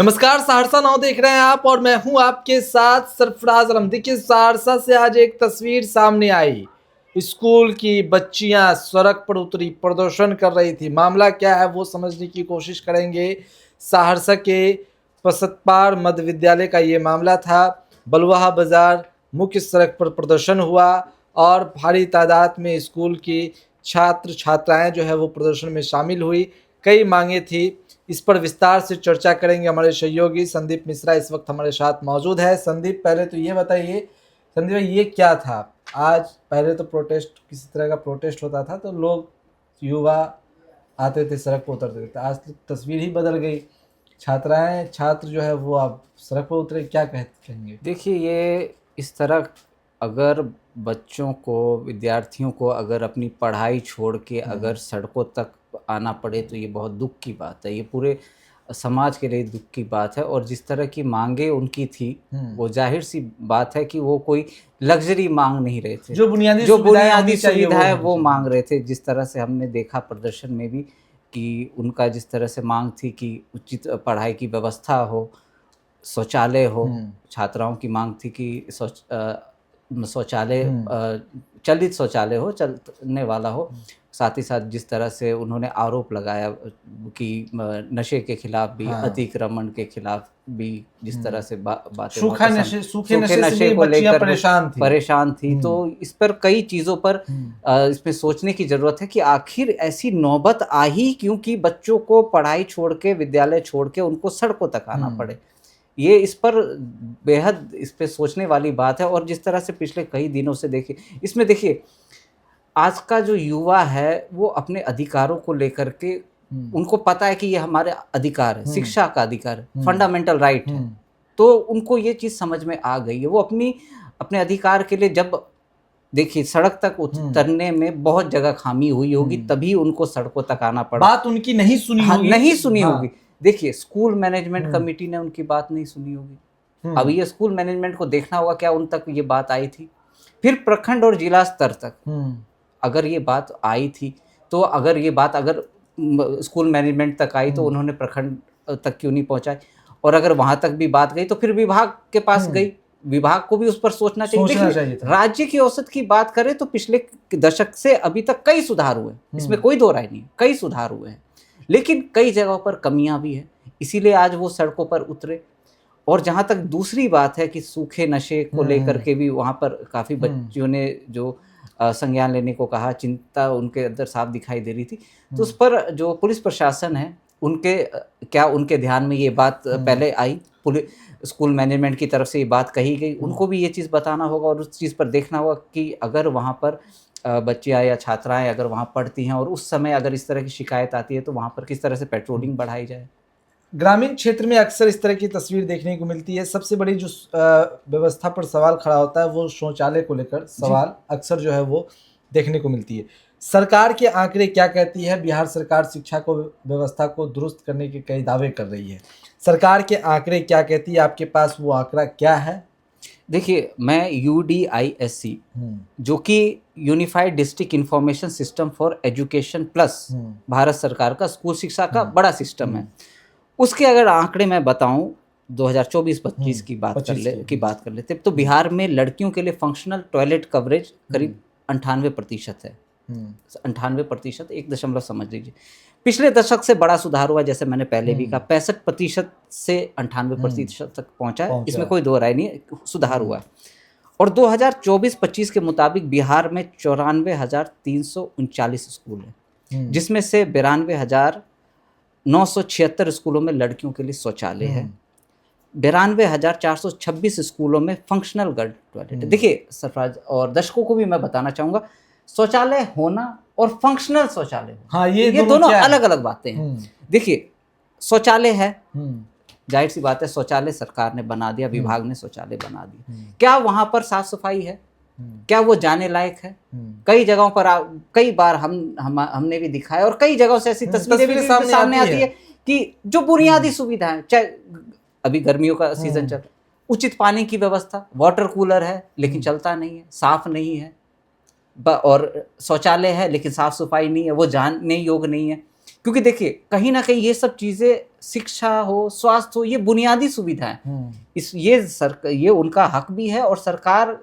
नमस्कार, सहरसा नाउ देख रहे हैं आप और मैं हूं आपके साथ सरफराज आलम। देखिए, सहरसा से आज एक तस्वीर सामने आई। स्कूल की बच्चियां सड़क पर उतरी, प्रदर्शन कर रही थी। मामला क्या है वो समझने की कोशिश करेंगे। सहरसा के पसतपार मध्य विद्यालय का ये मामला था। बलुआहा बाजार मुख्य सड़क पर प्रदर्शन हुआ और भारी तादाद में स्कूल की छात्र छात्राएं जो है वो प्रदर्शन में शामिल हुई। कई मांगे थी। इस पर विस्तार से चर्चा करेंगे। हमारे सहयोगी संदीप मिश्रा इस वक्त हमारे साथ मौजूद है। संदीप, पहले तो ये बताइए, संदीप भाई, ये क्या था आज? पहले तो प्रोटेस्ट, किसी तरह का प्रोटेस्ट होता था तो लोग, युवा आते थे, सड़क पर उतरते थे। आज तो तस्वीर ही बदल गई। छात्र जो है वो अब सड़क पर उतरे, क्या कहेंगे? देखिए, ये इस तरह अगर बच्चों को, विद्यार्थियों को अगर अपनी पढ़ाई छोड़ के अगर सड़कों तक आना पड़े तो ये बहुत दुख की बात है। ये पूरे समाज के लिए दुख की बात है। और जिस तरह की मांगे उनकी थी, वो जाहिर सी बात है कि वो कोई लग्जरी मांग नहीं रहे थे। जो बुनियादी सुविधाएं वो मांग रहे थे। जिस तरह से हमने देखा प्रदर्शन में भी कि उनका जिस तरह से मांग थी कि उचित पढ़ाई की व्यवस्था हो, शौचालय हो। छात्राओं की मांग थी कि शौचालय चलित शौचालय हो, चलने वाला हो। साथ ही साथ जिस तरह से उन्होंने आरोप लगाया कि नशे के खिलाफ भी, अतिक्रमण के खिलाफ भी, जिस तरह से बातें, सूखे नशे से को लेकर परेशान थी। तो इस पर कई चीज़ों पर इसमें सोचने की ज़रूरत है कि आखिर ऐसी नौबत आ ही क्यों कि बच्चों को पढ़ाई छोड़ के, विद्यालय छोड़ के उनको सड़कों तक आना पड़े। ये इस पर बेहद इस पे सोचने वाली बात है। और जिस तरह से पिछले कई दिनों से इसमें देखिए, आज का जो युवा है वो अपने अधिकारों को लेकर के, उनको पता है कि ये हमारे अधिकार है, शिक्षा का अधिकार है, फंडामेंटल राइट है। तो उनको ये चीज़ समझ में आ गई है। वो अपने अधिकार के लिए, जब देखिए सड़क तक उतरने में बहुत जगह खामी हुई होगी, तभी उनको सड़कों तक आना पड़ा। बात उनकी नहीं सुनी होगी। देखिए, स्कूल मैनेजमेंट कमेटी ने उनकी बात नहीं सुनी होगी। अब ये स्कूल मैनेजमेंट को देखना होगा क्या उन तक ये बात आई थी। फिर प्रखंड और जिला स्तर तक अगर ये बात आई थी, तो अगर ये बात स्कूल मैनेजमेंट तक आई तो उन्होंने प्रखंड तक क्यों नहीं पहुंचाई? और अगर वहां तक भी बात गई तो फिर विभाग के पास गई। विभाग को भी उस पर सोचना चाहिए था। राज्य की औसत की बात करें तो पिछले दशक से अभी तक कई सुधार हुए, इसमें कोई दो राय नहीं, कई सुधार हुए हैं। लेकिन कई जगहों पर कमियां भी हैं, इसीलिए आज वो सड़कों पर उतरे। और जहां तक दूसरी बात है कि सूखे नशे को लेकर के भी वहां पर काफ़ी बच्चों ने जो संज्ञान लेने को कहा, चिंता उनके अंदर साफ दिखाई दे रही थी। तो उस पर जो पुलिस प्रशासन है, उनके ध्यान में ये बात पहले आई? स्कूल मैनेजमेंट की तरफ से ये बात कही गई, उनको भी ये चीज़ बताना होगा और उस चीज़ पर देखना होगा कि अगर वहाँ पर बच्चियाँ या छात्राएं अगर वहाँ पढ़ती हैं और उस समय अगर इस तरह की शिकायत आती है तो वहाँ पर किस तरह से पेट्रोलिंग बढ़ाई जाए। ग्रामीण क्षेत्र में अक्सर इस तरह की तस्वीर देखने को मिलती है। सबसे बड़ी जो व्यवस्था पर सवाल खड़ा होता है वो शौचालय को लेकर सवाल अक्सर जो है वो देखने को मिलती है। सरकार के आंकड़े क्या कहती है? बिहार सरकार शिक्षा को, व्यवस्था को दुरुस्त करने के कई दावे कर रही है। सरकार के आंकड़े क्या कहती है? आपके पास वो आंकड़ा क्या है? देखिए, मैं UDISC, जो कि unified district information system for education plus, Bharat सरकार का स्कूल शिक्षा का बड़ा सिस्टम है, उसके अगर आंकड़े मैं बताऊं 2024-25 की बात कर लेते तो बिहार में लड़कियों के लिए फंक्शनल टॉयलेट कवरेज करीब 98% है। 98%, 1 समझ लीजिए। पिछले दशक से बड़ा सुधार हुआ, जैसे मैंने पहले भी कहा, 65% से 98% तक पहुंचा है। इसमें कोई दो राय नहीं, सुधार हुआ है। और 2024-25 के मुताबिक बिहार में 94,339 स्कूल है, जिसमें से 92,976 स्कूलों में लड़कियों के लिए शौचालय है, 92,426 स्कूलों में फंक्शनल गर्ल टॉयलेट है। देखिए सरफराज और दर्शकों को भी मैं बताना चाहूँगा, शौचालय होना और फंक्शनल शौचालय होना, ये दोनों अलग अलग बातें हैं। देखिए, शौचालय है, जाहिर सी बात है, शौचालय सरकार ने बना दिया, विभाग ने शौचालय बना दिया। क्या वहाँ पर साफ सफाई है? क्या वो जाने लायक है? कई जगहों पर कई बार हमने भी दिखाया और कई जगहों से ऐसी तस्वीरें भी सामने आती है कि जो बुनियादी सुविधाएं, चाहे अभी गर्मियों का सीजन चल, उचित पानी की व्यवस्था, वाटर कूलर है लेकिन चलता नहीं है, साफ नहीं है, और शौचालय है लेकिन साफ सफाई नहीं है, वो जानने योग्य नहीं है। क्योंकि देखिए कहीं ना कहीं ये सब चीजें, शिक्षा हो, स्वास्थ्य हो, ये बुनियादी सुविधाएं, ये उनका हक भी है और सरकार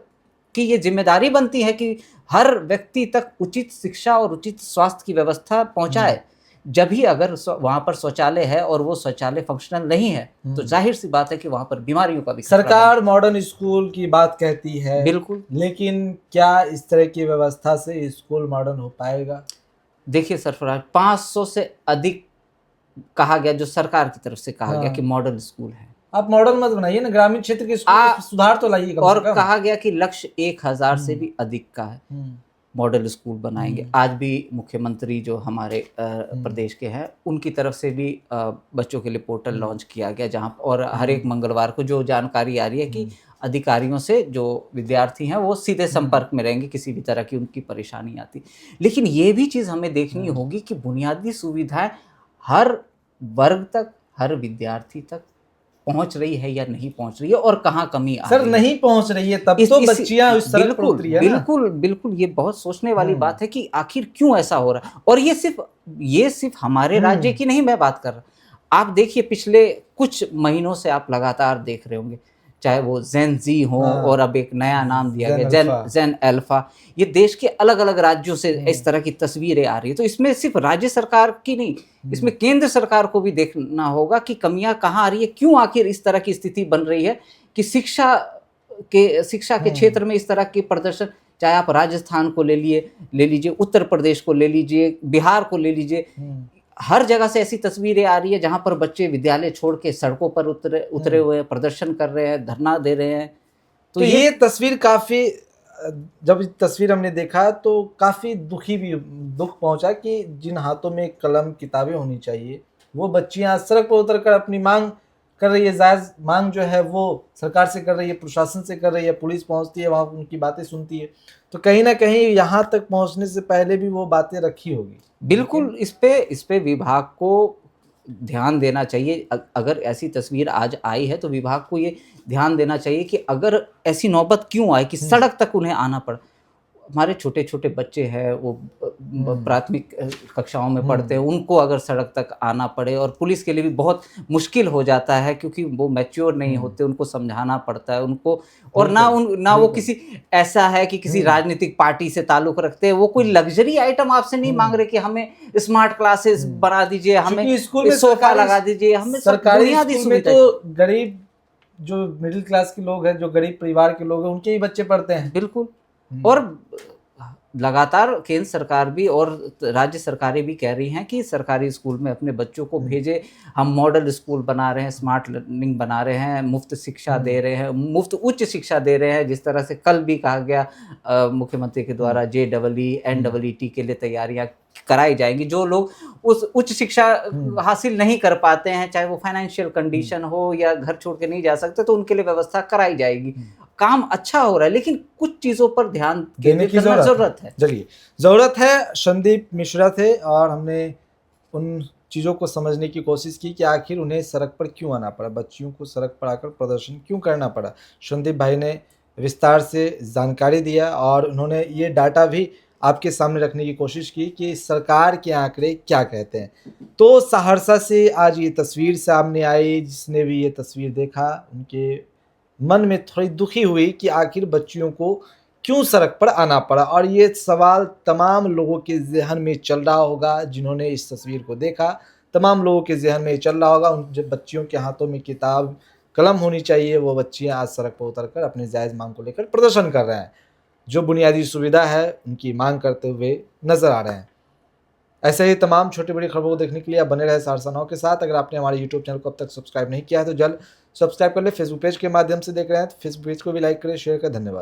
की ये जिम्मेदारी बनती है कि हर व्यक्ति तक उचित शिक्षा और उचित स्वास्थ्य की व्यवस्था पहुंचाए। जब ही अगर वहां पर शौचालय है और वो शौचालय फंक्शनल नहीं है तो जाहिर सी बात है कि वहां पर बीमारियों का भी खतरा सरकार मॉडर्न स्कूल की बात कहती है, बिल्कुल, लेकिन क्या इस तरह की व्यवस्था से स्कूल मॉडर्न हो पाएगा? देखिए सरफराज, 500 से अधिक कहा गया, जो सरकार की तरफ से कहा गया कि मॉडल स्कूल है। आप मॉडल मत बनाइए ना, ग्रामीण क्षेत्र के स्कूल में सुधार तो लाइए कम और से कम। कहा गया कि लक्ष्य 1000 से भी अधिक का है, मॉडल स्कूल बनाएंगे। आज भी मुख्यमंत्री जो हमारे प्रदेश के हैं उनकी तरफ से भी बच्चों के लिए पोर्टल लॉन्च किया गया, जहां और हर एक मंगलवार को जो जानकारी आ रही है कि अधिकारियों से जो विद्यार्थी हैं वो सीधे संपर्क में रहेंगे किसी भी तरह की उनकी परेशानी आती। लेकिन ये भी चीज़ हमें देखनी होगी कि बुनियादी सुविधाएं हर वर्ग तक, हर विद्यार्थी तक पहुंच रही है या नहीं पहुंच रही है, और कहाँ कमी आ रही है। सर नहीं पहुंच रही है तब तो बच्चियां उस सड़क पर उतरी है ना। बिल्कुल बिल्कुल, ये बहुत सोचने वाली बात है कि आखिर क्यों ऐसा हो रहा है। और ये सिर्फ हमारे राज्य की नहीं मैं बात कर रहा। आप देखिए पिछले कुछ महीनों से आप लगातार देख रहे होंगे, चाहे वो जेन जी हो और अब एक नया नाम दिया गया जेन अल्फा, ये देश के अलग अलग राज्यों से इस तरह की तस्वीरें आ रही है। तो इसमें सिर्फ राज्य सरकार की नहीं, इसमें केंद्र सरकार को भी देखना होगा कि कमियां कहाँ आ रही है, क्यों आखिर इस तरह की स्थिति बन रही है कि शिक्षा के क्षेत्र में इस तरह के प्रदर्शन, चाहे आप राजस्थान को ले लीजिए, उत्तर प्रदेश को ले लीजिए, बिहार को ले लीजिए, हर जगह से ऐसी तस्वीरें आ रही है जहां पर बच्चे विद्यालय छोड़ के सड़कों पर उतरे हुए प्रदर्शन कर रहे हैं, धरना दे रहे हैं। तो ये तस्वीर काफी, जब तस्वीर हमने देखा तो काफी दुख पहुंचा कि जिन हाथों में कलम किताबें होनी चाहिए वो बच्चियां सड़क पर उतरकर अपनी मांग कर रही है। जायज मांग जो है वो सरकार से कर रही है, प्रशासन से कर रही है, पुलिस पहुंचती है वहां उनकी बातें सुनती है। तो कहीं ना कहीं यहाँ तक पहुंचने से पहले भी वो बातें रखी होगी। बिल्कुल, इस पे विभाग को ध्यान देना चाहिए। अगर ऐसी तस्वीर आज आई है तो विभाग को ये ध्यान देना चाहिए कि अगर ऐसी नौबत क्यों आए कि सड़क तक उन्हें आना पड़ा। हमारे छोटे छोटे बच्चे हैं, वो प्राथमिक कक्षाओं में पढ़ते हैं, उनको अगर सड़क तक आना पड़े, और पुलिस के लिए भी बहुत मुश्किल हो जाता है क्योंकि वो मैच्योर नहीं होते, उनको समझाना पड़ता है उनको। और ना वो किसी ऐसा है कि किसी राजनीतिक पार्टी से ताल्लुक रखते हैं, वो कोई लग्जरी आइटम आपसे नहीं मांग रहे कि हमें स्मार्ट क्लासेस बना दीजिए, हमें स्कूल में सोफा लगा दीजिए, हमें सरकारी स्कूल में तो गरीब जो मिडिल क्लास के लोग हैं, जो गरीब परिवार के लोग हैं, उनके ही बच्चे पढ़ते हैं। बिल्कुल। और लगातार केंद्र सरकार भी और राज्य सरकारें भी कह रही हैं कि सरकारी स्कूल में अपने बच्चों को भेजे, हम मॉडल स्कूल बना रहे हैं, स्मार्ट लर्निंग बना रहे हैं, मुफ्त शिक्षा दे रहे हैं, मुफ्त उच्च शिक्षा दे रहे हैं। जिस तरह से कल भी कहा गया मुख्यमंत्री के द्वारा JEE NEET के लिए तैयारियां कराई जाएंगी। जो लोग उस उच्च शिक्षा हासिल नहीं कर पाते हैं, चाहे वो फाइनेंशियल कंडीशन हो या घर छोड़ के नहीं जा सकते, तो उनके लिए व्यवस्था कराई जाएगी। काम अच्छा हो रहा है, लेकिन कुछ चीजों पर ध्यान देने की जरूरत है। चलिए, जरूरत है। संदीप मिश्रा थे और हमने उन चीज़ों को समझने की कोशिश की कि आखिर उन्हें सड़क पर क्यों आना पड़ा, बच्चियों को सड़क पर आकर प्रदर्शन क्यों करना पड़ा। संदीप भाई ने विस्तार से जानकारी दिया और उन्होंने ये डाटा भी आपके सामने रखने की कोशिश की कि सरकार के आंकड़े क्या कहते हैं। तो सहरसा से आज ये तस्वीर सामने आई, जिसने भी ये तस्वीर देखा उनके मन में थोड़ी दुखी हुई कि आखिर बच्चियों को क्यों सड़क पर आना पड़ा। और ये सवाल तमाम लोगों के जहन में चल रहा होगा, जिन्होंने इस तस्वीर को देखा, तमाम लोगों के जहन में चल रहा होगा। उन जब बच्चियों के हाथों में किताब कलम होनी चाहिए, वो बच्चियां आज सड़क पर उतरकर अपने जायज़ मांग को लेकर प्रदर्शन कर रहे हैं, जो बुनियादी सुविधा है उनकी मांग करते हुए नजर आ रहे हैं। ऐसे ही तमाम छोटी बड़ी खबरों को देखने के लिए आप बने रहे सहरसा नाउ के साथ। अगर आपने हमारे YouTube चैनल को अब तक सब्सक्राइब नहीं किया है तो जल्द सब्सक्राइब कर ले। फेसबुक पेज के माध्यम से देख रहे हैं तो फेसबुक पेज को भी लाइक करें, शेयर करें। धन्यवाद।